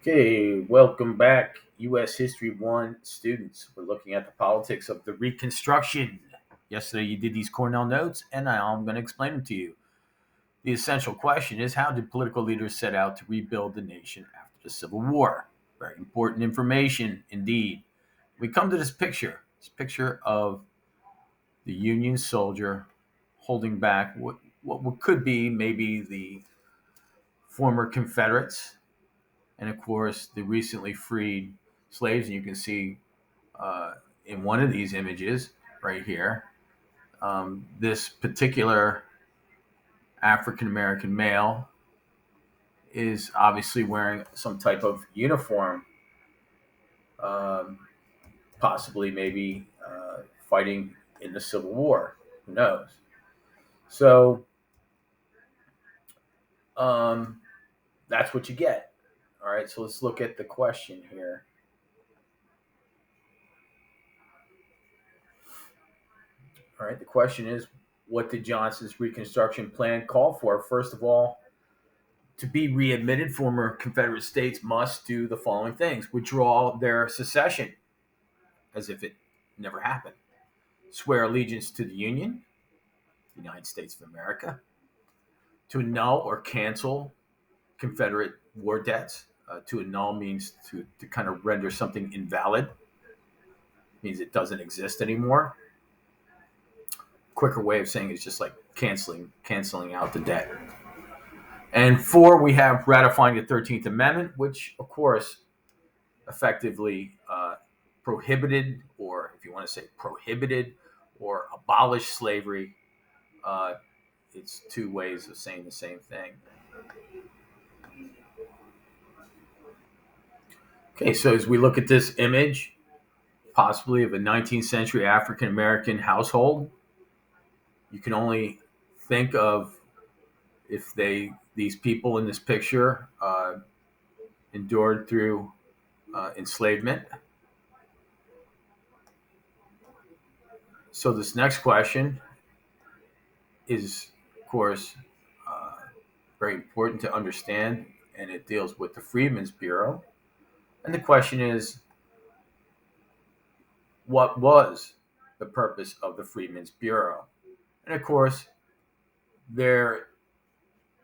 Okay, welcome back, U.S. History 1 students. We're looking at the politics of the Reconstruction. Yesterday, you did these Cornell notes, and now I'm going to explain them to you. The essential question is, how did political leaders set out to rebuild the nation after the Civil War? Very important information indeed. We come to this picture of the Union soldier holding back what could be maybe the former Confederates, and of course the recently freed slaves. And you can see uh, in one of these images right here, this particular African American male is obviously wearing some type of uniform, um, possibly maybe fighting in the Civil War. Who knows? So um, that's what you get. All right, so let's look at the question here. All right, the question is, what did Johnson's Reconstruction Plan call for? First of all, to be readmitted, former Confederate states must do the following things: withdraw their secession as if it never happened, swear allegiance to the Union, the United States of America, to annul or cancel Confederate war debts. To annul means to kind of render something invalid, means it doesn't exist anymore. Quicker way of saying it's just like canceling out the debt. And four, we have ratifying the 13th Amendment, which, of course, effectively prohibited, or if you want to say prohibited, or abolished slavery. Uh, it's two ways of saying the same thing. Okay, so as we look at this image, possibly of a 19th century African American household, you can only think of if these people in this picture endured through enslavement. So this next question is, of course, uh, very important to understand, and it deals with the Freedmen's Bureau. And the question is, what was the purpose of the Freedmen's Bureau? And of course, there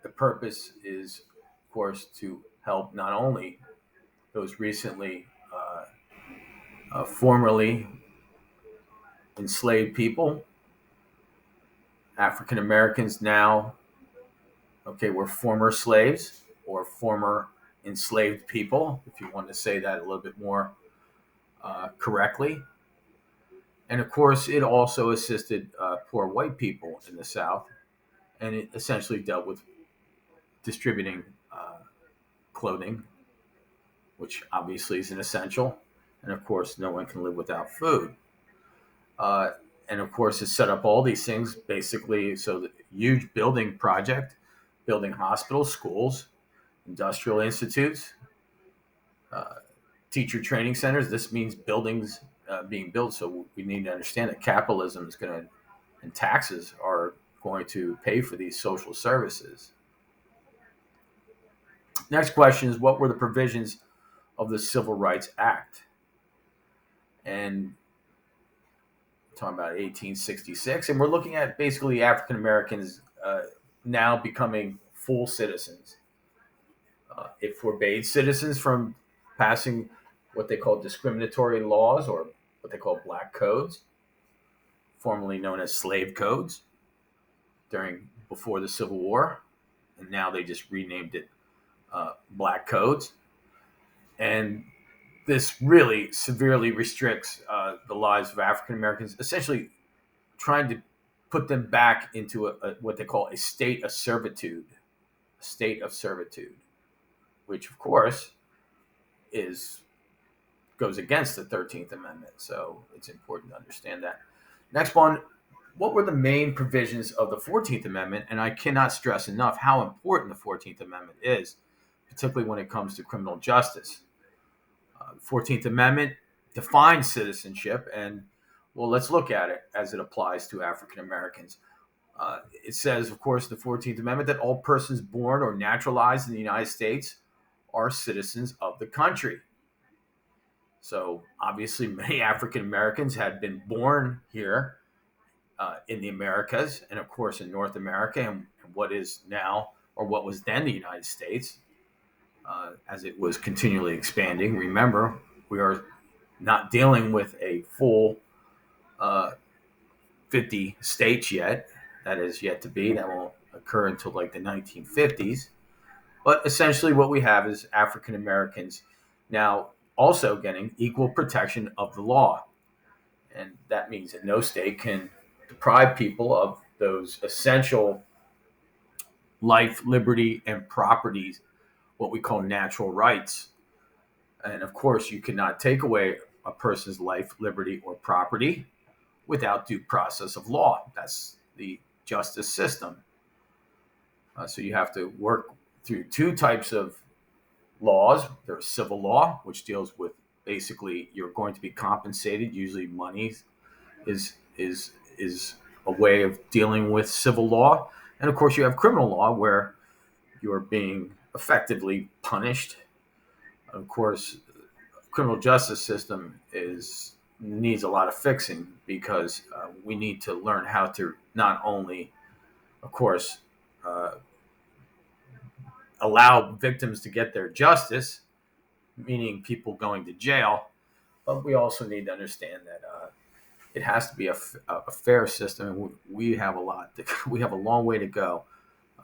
the purpose is, of course, to help not only those recently formerly enslaved people, African Americans now, okay, were former slaves or former enslaved people, if you want to say that a little bit more correctly. And of course, it also assisted poor white people in the South, and it essentially dealt with distributing clothing, which obviously is an essential. And of course, no one can live without food. Uh, and of course, it set up all these things basically. So, the huge building project, building hospitals, schools, industrial institutes, uh, teacher training centers. This means buildings being built. So, we need to understand that capitalism is going to, and taxes are going to pay for these social services. Next question is, what were the provisions of the Civil Rights Act? And talking about 1866, and we're looking at basically African Americans now becoming full citizens. It forbade citizens from passing what they call discriminatory laws, or what they call black codes, formerly known as slave codes, during before the Civil War, and now they just renamed it black codes. And this really severely restricts the lives of African Americans, essentially trying to put them back into what they call a state of servitude, which of course is goes against the 13th Amendment. So it's important to understand that. Next one, what were the main provisions of the 14th Amendment? And I cannot stress enough how important the 14th Amendment is, particularly when it comes to criminal justice. The 14th Amendment defines citizenship, and well, let's look at it as it applies to African Americans. It says, of course, the 14th Amendment, that all persons born or naturalized in the United States are citizens of the country. So obviously, many African Americans had been born here in the Americas, and of course in North America, and what is now or what was then the United States, as it was continually expanding. Remember, we are not dealing with a full uh, 50 states yet. That is yet to be. That won't occur until like the 1950s. But essentially, what we have is African Americans now also getting equal protection of the law. And that means that no state can deprive people of those essential life, liberty, and properties, what we call natural rights. And of course, you cannot take away a person's life, liberty, or property without due process of law. That's the justice system. So you have to work through two types of laws. There's civil law, which deals with basically you're going to be compensated. Usually, money is a way of dealing with civil law, and of course, you have criminal law where you're being effectively punished. Of course, criminal justice system is needs a lot of fixing because we need to learn how to not only, of course, uh, allow victims to get their justice, meaning people going to jail, but we also need to understand that it has to be a fair system. And we have a lot. We have a long way to go.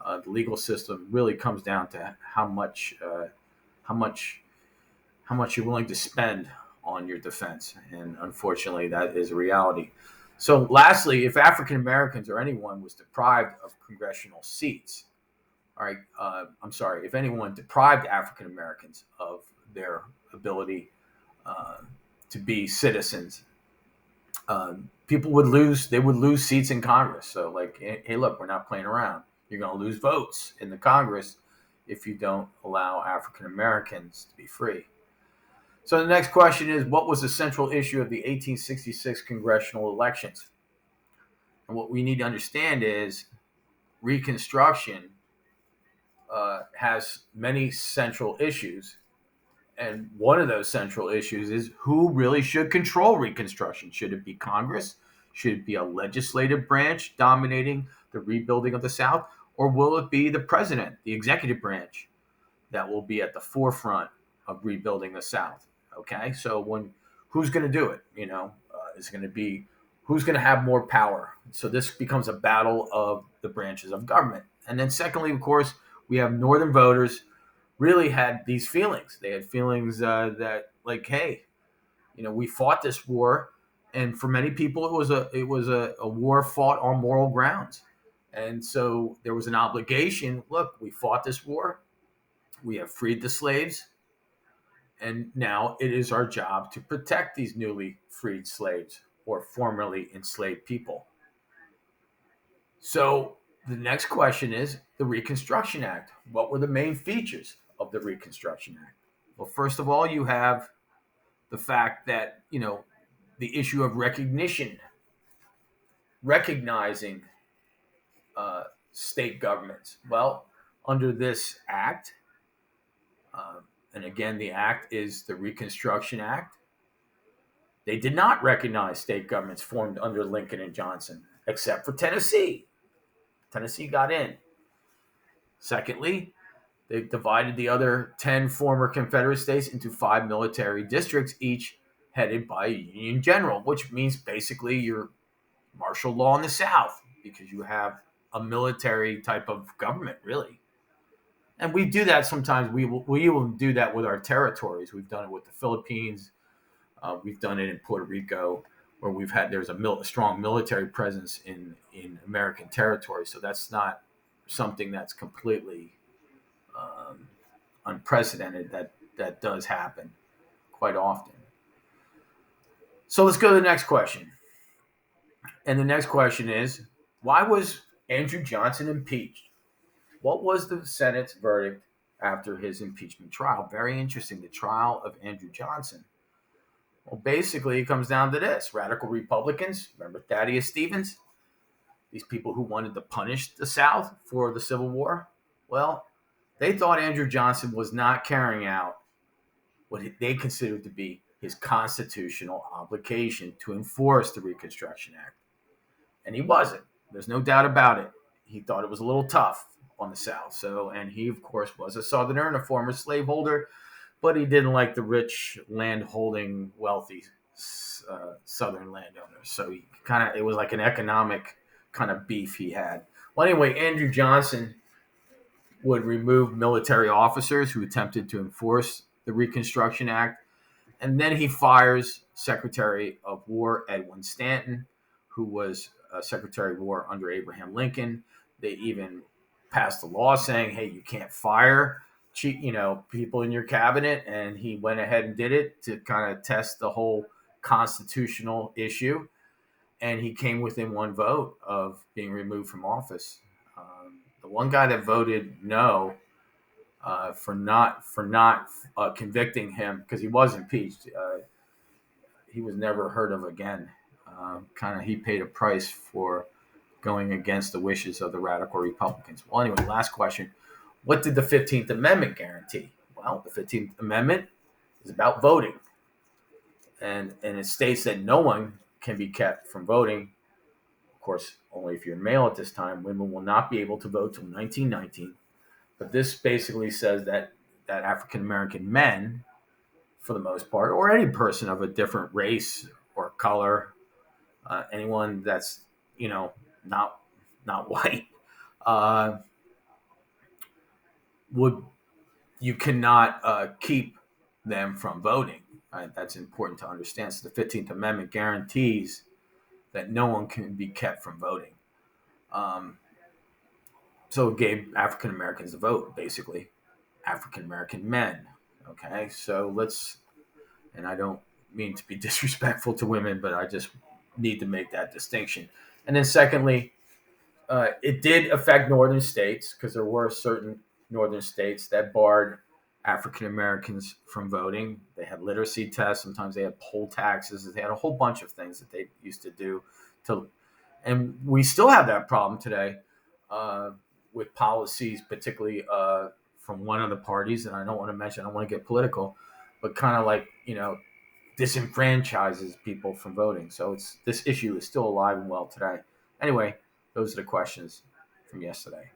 The legal system really comes down to how much how much you're willing to spend on your defense, and unfortunately, that is a reality. So, lastly, if African Americans or anyone was deprived of congressional seats, all right, I'm sorry, if anyone deprived African Americans of their ability uh, to be citizens, people would lose. They would lose seats in Congress. So, like, hey, look, we're not playing around. You're going to lose votes in the Congress if you don't allow African Americans to be free. So the next question is, what was the central issue of the 1866 congressional elections? And what we need to understand is Reconstruction has many central issues. And one of those central issues is who really should control Reconstruction? Should it be Congress? Should it be a legislative branch dominating the rebuilding of the South? Or will it be the president, the executive branch, that will be at the forefront of rebuilding the South? Okay, so who's going to do it? Is going to be who's going to have more power. So this becomes a battle of the branches of government. And then secondly, of course, we have Northern voters really had these feelings. They had feelings that, like, hey, we fought this war, and for many people, it was a war fought on moral grounds, and so there was an obligation. Look, we fought this war. We have freed the slaves, and now it is our job to protect these newly freed slaves or formerly enslaved people. So the next question is the Reconstruction Act. What were the main features of the Reconstruction Act? Well, first of all, you have the fact that, the issue of recognition, recognizing state governments. Well, under this act, uh, and again, the act is the Reconstruction Act, they did not recognize state governments formed under Lincoln and Johnson, except for Tennessee. Tennessee got in. Secondly, they divided the other 10 former Confederate states into 5 military districts, each headed by a Union general, which means basically you're martial law in the South because you have a military type of government, really. And we do that sometimes. We will do that with our territories. We've done it with the Philippines. We've done it in Puerto Rico, where there's a strong military presence in American territory. So that's not something that's completely um, unprecedented. That does happen quite often. So let's go to the next question. And the next question is, why was Andrew Johnson impeached? What was the Senate's verdict after his impeachment trial? Very interesting. The trial of Andrew Johnson. Well, basically, it comes down to this. Radical Republicans, remember Thaddeus Stevens? These people who wanted to punish the South for the Civil War? Well, They thought Andrew Johnson was not carrying out what they considered to be his constitutional obligation to enforce the Reconstruction Act. And he wasn't. There's no doubt about it. He thought it was a little tough on the South. So, and he, of course, was a Southerner and a former slaveholder, but he didn't like the rich, land-holding, wealthy Southern landowners. So he kind of, it was like an economic kind of beef he had. Well, anyway, Andrew Johnson would remove military officers who attempted to enforce the Reconstruction Act. And then he fires Secretary of War Edwin Stanton, who was Secretary of War under Abraham Lincoln. They even passed a law saying, "Hey, you can't fire, people in your cabinet." And he went ahead and did it to kind of test the whole constitutional issue. And he came within one vote of being removed from office. The one guy that voted no for not convicting him because he was impeached. He was never heard of again. Kind of, he paid a price for going against the wishes of the radical Republicans. Well, anyway, last question: what did the 15th Amendment guarantee? Well, the 15th Amendment is about voting, and it states that no one can be kept from voting. Of course, only if you're male at this time. Women will not be able to vote till 1919. But this basically says that African American men, for the most part, or any person of a different race or color, anyone that's you know not not white, uh, would you cannot keep them from voting. Right? That's important to understand. So the 15th Amendment guarantees that no one can be kept from voting. Um, so it gave African Americans the vote, basically African American men. Okay, so let's, and I don't mean to be disrespectful to women, but I just need to make that distinction. And then secondly, it did affect northern states because there were certain northern states that barred African Americans from voting. They had literacy tests. Sometimes they had poll taxes. They had a whole bunch of things that they used to do to, and we still have that problem today uh, with policies, particularly from one of the parties. And I don't want to mention. I don't want to get political, but kind of like disenfranchises people from voting. So this issue is still alive and well today. Anyway, those are the questions from yesterday.